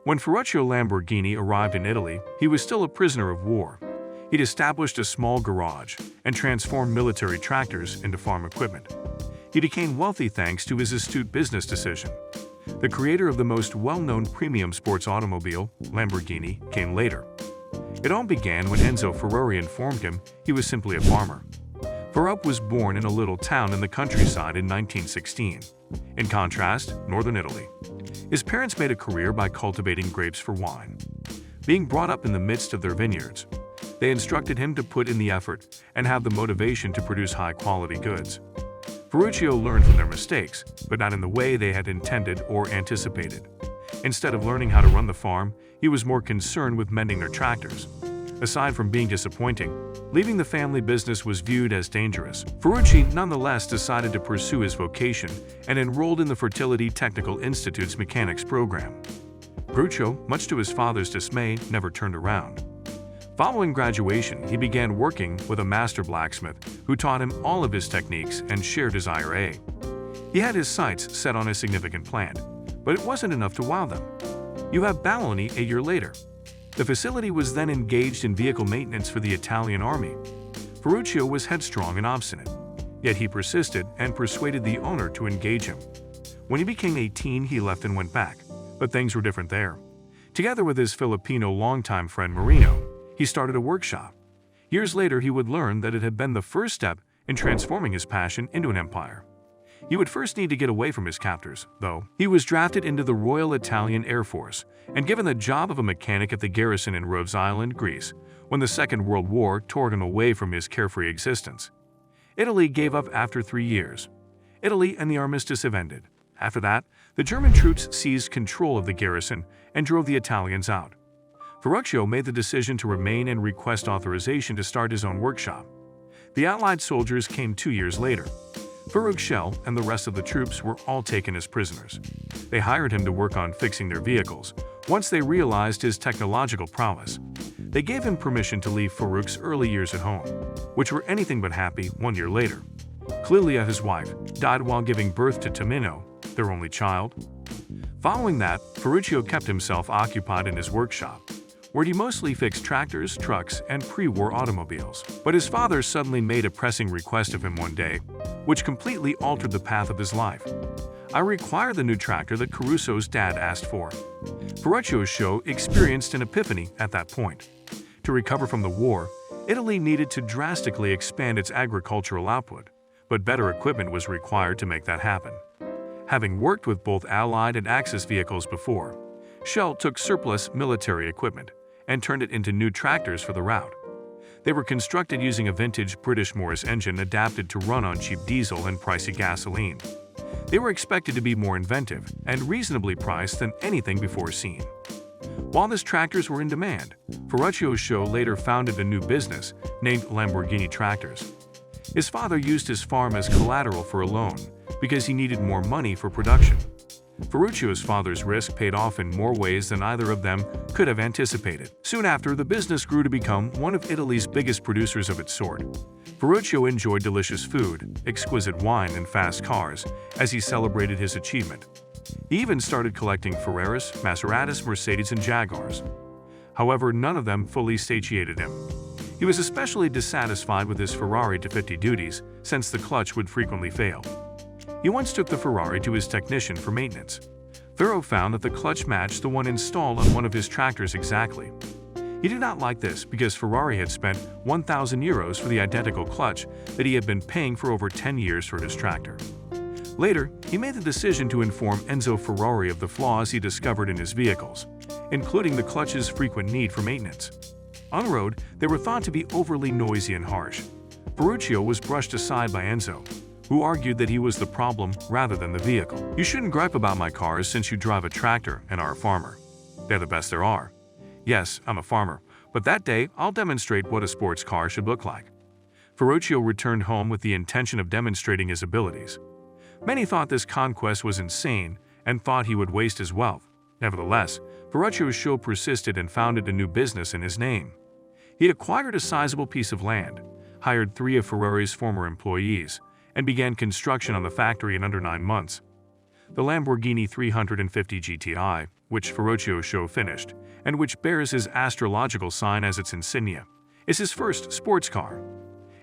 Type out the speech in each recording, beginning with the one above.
When Ferruccio Lamborghini arrived in Italy, he was still a prisoner of war. He'd established a small garage and transformed military tractors into farm equipment. He became wealthy thanks to his astute business decision. The creator of the most well-known premium sports automobile, Lamborghini, came later. It all began when Enzo Ferrari informed him he was simply a farmer. Ferruccio was born in a little town in the countryside in 1916. In contrast, northern Italy. His parents made a career by cultivating grapes for wine. Being brought up in the midst of their vineyards, they instructed him to put in the effort and have the motivation to produce high-quality goods. Ferruccio learned from their mistakes, but not in the way they had intended or anticipated. Instead of learning how to run the farm, he was more concerned with mending their tractors. Aside from being disappointing, leaving the family business was viewed as dangerous. Ferruccio nonetheless decided to pursue his vocation and enrolled in the Fertility Technical Institute's mechanics program. Ferruccio, much to his father's dismay, never turned around. Following graduation, he began working with a master blacksmith who taught him all of his techniques and shared his IRA. He had his sights set on a significant plan, but it wasn't enough to wow them. You have Balloni a year later. The facility was then engaged in vehicle maintenance for the Italian army. Ferruccio was headstrong and obstinate, yet he persisted and persuaded the owner to engage him. When he became 18, he left and went back, but things were different there. Together with his Filipino longtime friend Marino, he started a workshop. Years later, he would learn that it had been the first step in transforming his passion into an empire. He would first need to get away from his captors, though. He was drafted into the Royal Italian Air Force and given the job of a mechanic at the garrison in Rhodes Island, Greece, when the Second World War tore him away from his carefree existence. Italy gave up after 3 years. Italy and the armistice have ended. After that, the German troops seized control of the garrison and drove the Italians out. Ferruccio made the decision to remain and request authorization to start his own workshop. The Allied soldiers came 2 years later. Ferruccio and the rest of the troops were all taken as prisoners. They hired him to work on fixing their vehicles. Once they realized his technological prowess, they gave him permission to leave Ferruccio's early years at home, which were anything but happy. 1 year later, Clelia, his wife, died while giving birth to Tamino, their only child. Following that, Ferruccio kept himself occupied in his workshop, where he mostly fixed tractors, trucks, and pre-war automobiles. But his father suddenly made a pressing request of him one day, which completely altered the path of his life. "I require the new tractor that Caruso's dad asked for." Ferruccio's show experienced an epiphany at that point. To recover from the war, Italy needed to drastically expand its agricultural output, but better equipment was required to make that happen. Having worked with both Allied and Axis vehicles before, Shell took surplus military equipment and turned it into new tractors for the route. They were constructed using a vintage British Morris engine adapted to run on cheap diesel and pricey gasoline. They were expected to be more inventive and reasonably priced than anything before seen. While these tractors were in demand, Ferruccio's show later founded a new business named Lamborghini Tractors. His father used his farm as collateral for a loan because he needed more money for production. Ferruccio's father's risk paid off in more ways than either of them could have anticipated. Soon after, the business grew to become one of Italy's biggest producers of its sort. Ferruccio enjoyed delicious food, exquisite wine, and fast cars as he celebrated his achievement. He even started collecting Ferraris, Maseratis, Mercedes, and Jaguars. However, none of them fully satiated him. He was especially dissatisfied with his Ferrari to 50 duties, since the clutch would frequently fail. He once took the Ferrari to his technician for maintenance. Ferro found that the clutch matched the one installed on one of his tractors exactly. He did not like this because Ferrari had spent €1,000 for the identical clutch that he had been paying for over 10 years for his tractor. Later, he made the decision to inform Enzo Ferrari of the flaws he discovered in his vehicles, including the clutch's frequent need for maintenance. On the road, they were thought to be overly noisy and harsh. Ferruccio was brushed aside by Enzo, who argued that he was the problem rather than the vehicle. "You shouldn't gripe about my cars since you drive a tractor and are a farmer. They're the best there are." "Yes, I'm a farmer, but that day I'll demonstrate what a sports car should look like." Ferruccio returned home with the intention of demonstrating his abilities. Many thought this conquest was insane and thought he would waste his wealth. Nevertheless, Ferruccio's show persisted and founded a new business in his name. He acquired a sizable piece of land, hired 3 of Ferrari's former employees, and began construction on the factory in under 9 months. The Lamborghini 350 GTI, which Ferruccio's show finished, and which bears his astrological sign as its insignia, is his first sports car.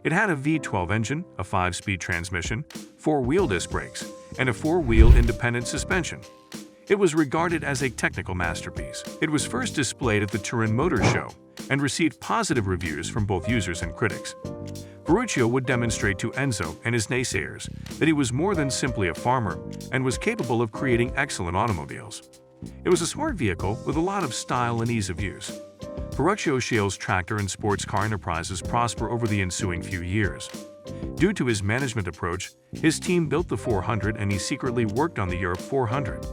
It had a V12 engine, a 5-speed transmission, 4-wheel disc brakes, and a 4-wheel independent suspension. It was regarded as a technical masterpiece. It was first displayed at the Turin Motor Show and received positive reviews from both users and critics. Ferruccio would demonstrate to Enzo and his naysayers that he was more than simply a farmer and was capable of creating excellent automobiles. It was a smart vehicle with a lot of style and ease of use. Ferruccio Scheele's tractor and sports car enterprises prosper over the ensuing few years. Due to his management approach, his team built the 400 and he secretly worked on the Europe 400.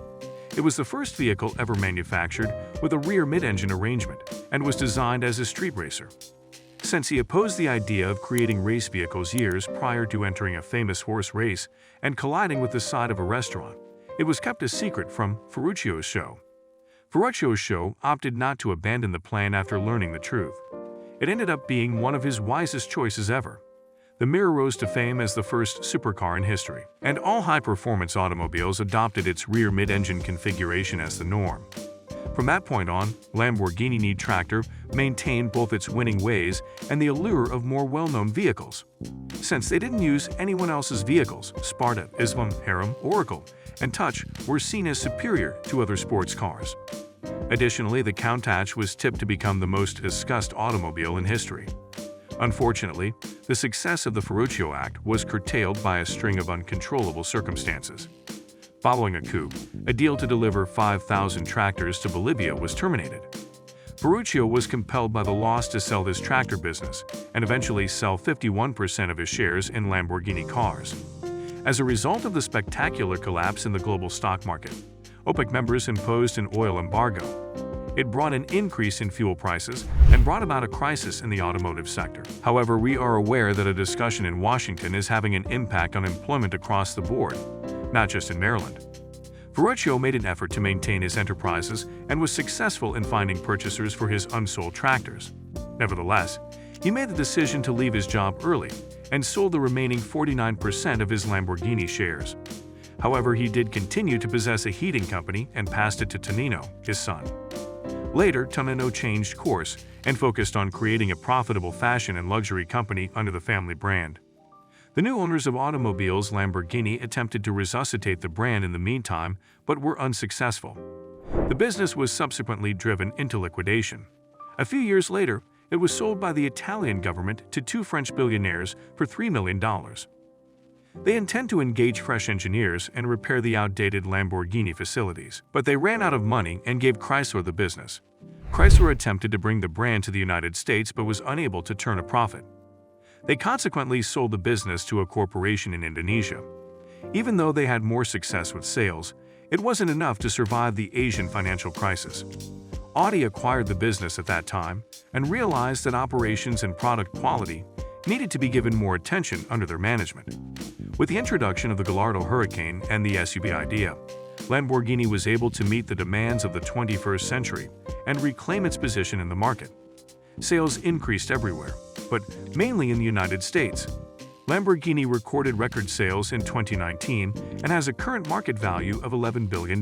It was the first vehicle ever manufactured with a rear mid-engine arrangement and was designed as a street racer. Since he opposed the idea of creating race vehicles years prior to entering a famous horse race and colliding with the side of a restaurant, it was kept a secret from Ferruccio's show. Ferruccio's show opted not to abandon the plan after learning the truth. It ended up being one of his wisest choices ever. The Mirror rose to fame as the first supercar in history, and all high-performance automobiles adopted its rear mid-engine configuration as the norm. From that point on, Lamborghini tractor maintained both its winning ways and the allure of more well-known vehicles. Since they didn't use anyone else's vehicles, Sparta, Islam, Harem, Oracle, and Touch were seen as superior to other sports cars. Additionally, the Countach was tipped to become the most discussed automobile in history. Unfortunately, the success of the Ferruccio Act was curtailed by a string of uncontrollable circumstances. Following a coup, a deal to deliver 5,000 tractors to Bolivia was terminated. Ferruccio was compelled by the loss to sell his tractor business and eventually sell 51% of his shares in Lamborghini cars. As a result of the spectacular collapse in the global stock market, OPEC members imposed an oil embargo. It brought an increase in fuel prices and brought about a crisis in the automotive sector. However, we are aware that a discussion in Washington is having an impact on employment across the board, not just in Maryland. Ferruccio made an effort to maintain his enterprises and was successful in finding purchasers for his unsold tractors. Nevertheless, he made the decision to leave his job early and sold the remaining 49% of his Lamborghini shares. However, he did continue to possess a heating company and passed it to Tonino, his son. Later, Tonino changed course and focused on creating a profitable fashion and luxury company under the family brand. The new owners of automobiles Lamborghini attempted to resuscitate the brand in the meantime, but were unsuccessful. The business was subsequently driven into liquidation. A few years later, it was sold by the Italian government to two French billionaires for $3 million. They intend to engage fresh engineers and repair the outdated Lamborghini facilities, but they ran out of money and gave Chrysler the business. Chrysler attempted to bring the brand to the United States but was unable to turn a profit. They consequently sold the business to a corporation in Indonesia. Even though they had more success with sales, it wasn't enough to survive the Asian financial crisis. Audi acquired the business at that time and realized that operations and product quality needed to be given more attention under their management. With the introduction of the Gallardo Hurricane and the SUV idea, Lamborghini was able to meet the demands of the 21st century and reclaim its position in the market. Sales increased everywhere, but mainly in the United States. Lamborghini recorded record sales in 2019 and has a current market value of $11 billion.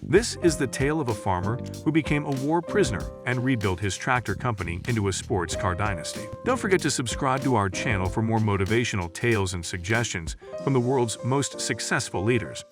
This is the tale of a farmer who became a war prisoner and rebuilt his tractor company into a sports car dynasty. Don't forget to subscribe to our channel for more motivational tales and suggestions from the world's most successful leaders.